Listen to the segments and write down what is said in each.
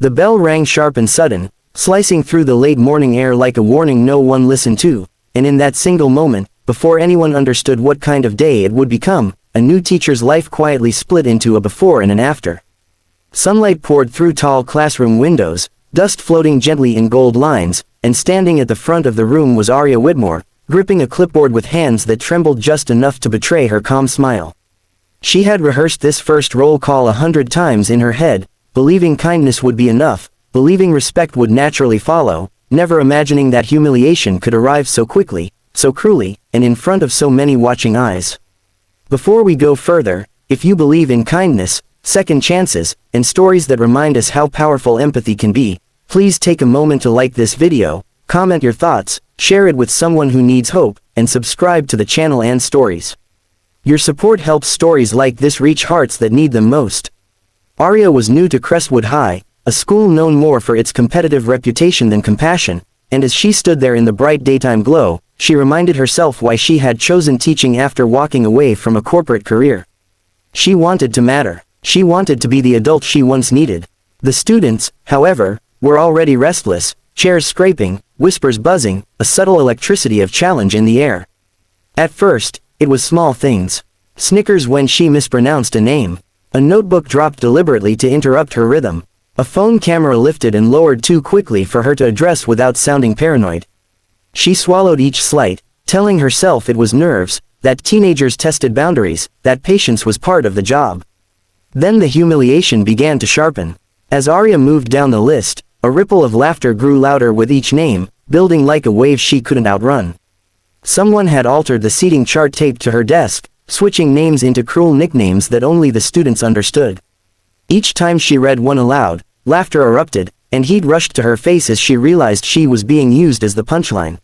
The bell rang sharp and sudden, slicing through the late morning air like a warning no one listened to, and in that single moment, before anyone understood what kind of day it would become, a new teacher's life quietly split into a before and an after. Sunlight poured through tall classroom windows, dust floating gently in gold lines, and standing at the front of the room was Arya Whitmore, gripping a clipboard with hands that trembled just enough to betray her calm smile. She had rehearsed this first roll call 100 times in her head, believing kindness would be enough, believing respect would naturally follow, never imagining that humiliation could arrive so quickly, so cruelly, and in front of so many watching eyes. Before we go further, if you believe in kindness, second chances, and stories that remind us how powerful empathy can be, please take a moment to like this video, comment your thoughts, share it with someone who needs hope, and subscribe to the channel and stories. Your support helps stories like this reach hearts that need them most. Arya was new to Crestwood High, a school known more for its competitive reputation than compassion, and as she stood there in the bright daytime glow, she reminded herself why she had chosen teaching after walking away from a corporate career. She wanted to matter. She wanted to be the adult she once needed. The students, however, were already restless, chairs scraping, whispers buzzing, a subtle electricity of challenge in the air. At first, it was small things. Snickers when she mispronounced a name. A notebook dropped deliberately to interrupt her rhythm. A phone camera lifted and lowered too quickly for her to address without sounding paranoid. She swallowed each slight, telling herself it was nerves, that teenagers tested boundaries, that patience was part of the job. Then the humiliation began to sharpen. As Arya moved down the list, a ripple of laughter grew louder with each name, building like a wave she couldn't outrun. Someone had altered the seating chart taped to her desk, switching names into cruel nicknames that only the students understood. Each time she read one aloud, laughter erupted, and heat rushed to her face as she realized she was being used as the punchline.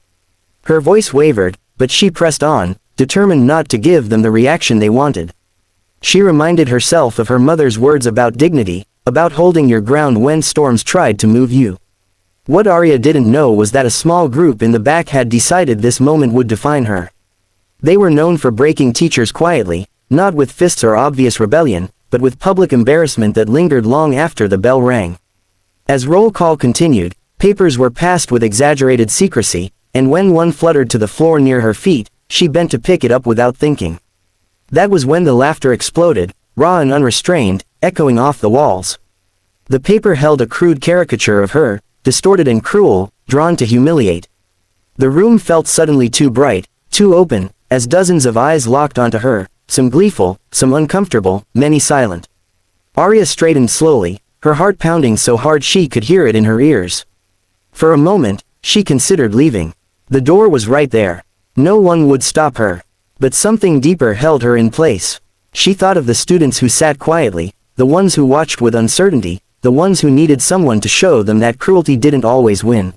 Her voice wavered, but she pressed on, determined not to give them the reaction they wanted. She reminded herself of her mother's words about dignity, about holding your ground when storms tried to move you. What Arya didn't know was that a small group in the back had decided this moment would define her. They were known for breaking teachers quietly, not with fists or obvious rebellion, but with public embarrassment that lingered long after the bell rang. As roll call continued, papers were passed with exaggerated secrecy, and when one fluttered to the floor near her feet, she bent to pick it up without thinking. That was when the laughter exploded, raw and unrestrained, echoing off the walls. The paper held a crude caricature of her, distorted and cruel, drawn to humiliate. The room felt suddenly too bright, too open, as dozens of eyes locked onto her, some gleeful, some uncomfortable, many silent. Arya straightened slowly, her heart pounding so hard she could hear it in her ears. For a moment, she considered leaving. The door was right there. No one would stop her. But something deeper held her in place. She thought of the students who sat quietly, the ones who watched with uncertainty, the ones who needed someone to show them that cruelty didn't always win.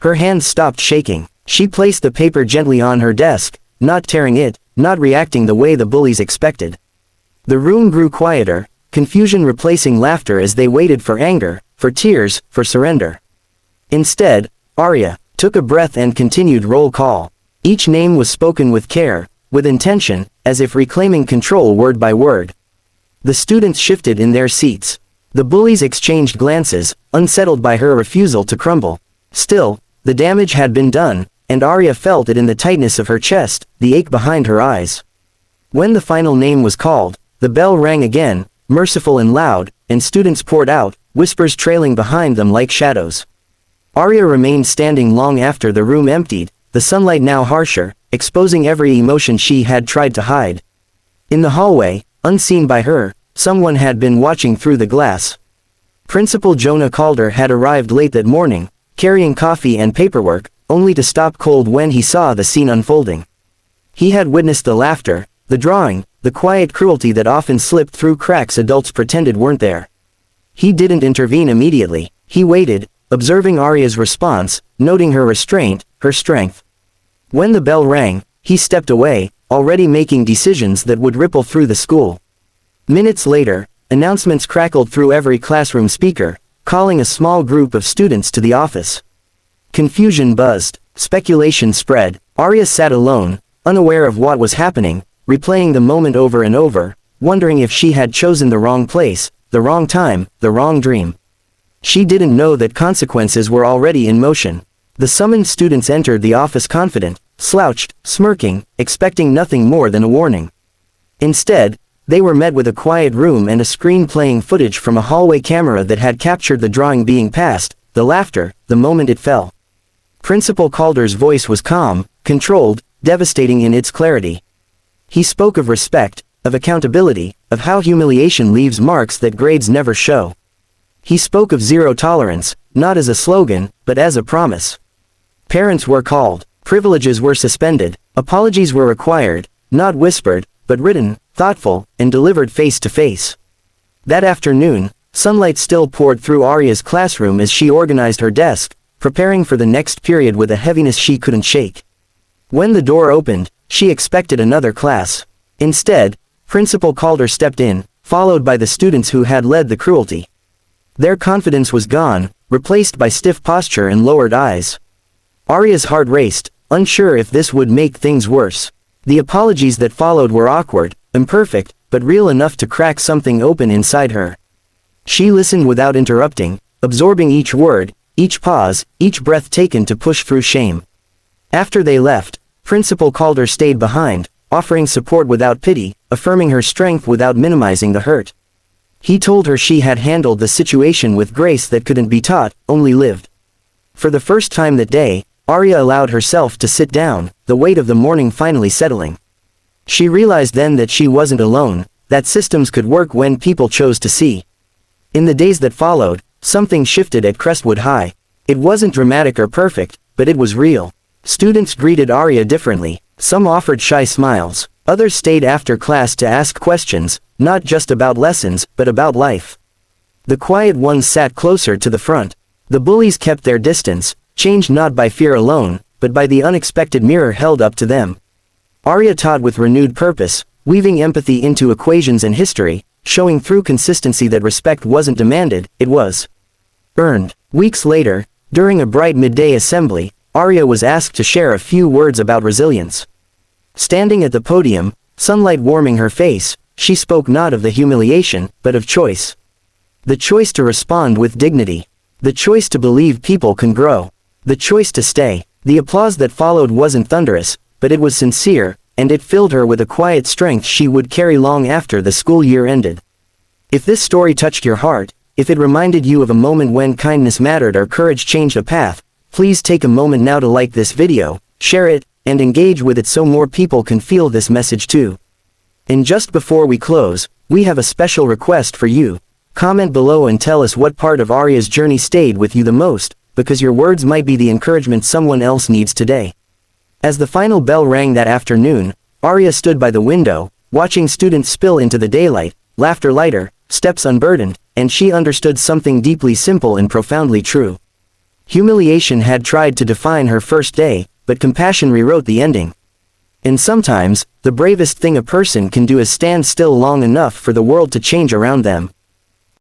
Her hands stopped shaking. She placed the paper gently on her desk, not tearing it, not reacting the way the bullies expected. The room grew quieter, confusion replacing laughter as they waited for anger, for tears, for surrender. Instead, Arya took a breath and continued roll call. Each name was spoken with care, with intention, as if reclaiming control word by word. The students shifted in their seats. The bullies exchanged glances, unsettled by her refusal to crumble. Still, the damage had been done, and Arya felt it in the tightness of her chest, the ache behind her eyes. When the final name was called, the bell rang again, merciful and loud, and students poured out, whispers trailing behind them like shadows. Arya remained standing long after the room emptied, the sunlight now harsher, exposing every emotion she had tried to hide. In the hallway, unseen by her, someone had been watching through the glass. Principal Jonah Calder had arrived late that morning, carrying coffee and paperwork, only to stop cold when he saw the scene unfolding. He had witnessed the laughter, the drawing, the quiet cruelty that often slipped through cracks adults pretended weren't there. He didn't intervene immediately. He waited, observing Arya's response, noting her restraint, her strength. When the bell rang, he stepped away, already making decisions that would ripple through the school. Minutes later, announcements crackled through every classroom speaker, calling a small group of students to the office. Confusion buzzed, speculation spread. Arya sat alone, unaware of what was happening, replaying the moment over and over, wondering if she had chosen the wrong place, the wrong time, the wrong dream. She didn't know that consequences were already in motion. The summoned students entered the office confident, slouched, smirking, expecting nothing more than a warning. Instead, they were met with a quiet room and a screen playing footage from a hallway camera that had captured the drawing being passed, the laughter, the moment it fell. Principal Calder's voice was calm, controlled, devastating in its clarity. He spoke of respect, of accountability, of how humiliation leaves marks that grades never show. He spoke of zero tolerance, not as a slogan, but as a promise. Parents were called, privileges were suspended, apologies were required, not whispered, but written, thoughtful, and delivered face to face. That afternoon, sunlight still poured through Arya's classroom as she organized her desk, preparing for the next period with a heaviness she couldn't shake. When the door opened, she expected another class. Instead, Principal Calder stepped in, followed by the students who had led the cruelty. Their confidence was gone, replaced by stiff posture and lowered eyes. Arya's heart raced, unsure if this would make things worse. The apologies that followed were awkward, imperfect, but real enough to crack something open inside her. She listened without interrupting, absorbing each word, each pause, each breath taken to push through shame. After they left, Principal Calder stayed behind, offering support without pity, affirming her strength without minimizing the hurt. He told her she had handled the situation with grace that couldn't be taught, only lived. For the first time that day, Arya allowed herself to sit down, the weight of the morning finally settling. She realized then that she wasn't alone, that systems could work when people chose to see. In the days that followed, something shifted at Crestwood High. It wasn't dramatic or perfect, but it was real. Students greeted Arya differently. Some offered shy smiles. Others stayed after class to ask questions, not just about lessons, but about life. The quiet ones sat closer to the front. The bullies kept their distance, changed not by fear alone, but by the unexpected mirror held up to them. Arya taught with renewed purpose, weaving empathy into equations and history, showing through consistency that respect wasn't demanded, it was earned. Weeks later, during a bright midday assembly, Arya was asked to share a few words about resilience. Standing at the podium, sunlight warming her face, she spoke not of the humiliation, but of choice. The choice to respond with dignity. The choice to believe people can grow. The choice to stay. The applause that followed wasn't thunderous, but it was sincere, and it filled her with a quiet strength she would carry long after the school year ended. If this story touched your heart, if it reminded you of a moment when kindness mattered or courage changed a path, please take a moment now to like this video, share it, and engage with it so more people can feel this message too. And just before we close, we have a special request for you. Comment below and tell us what part of Arya's journey stayed with you the most, because your words might be the encouragement someone else needs today. As the final bell rang that afternoon, Arya stood by the window, watching students spill into the daylight, laughter lighter, steps unburdened, and she understood something deeply simple and profoundly true. Humiliation had tried to define her first day, but compassion rewrote the ending. And sometimes, the bravest thing a person can do is stand still long enough for the world to change around them.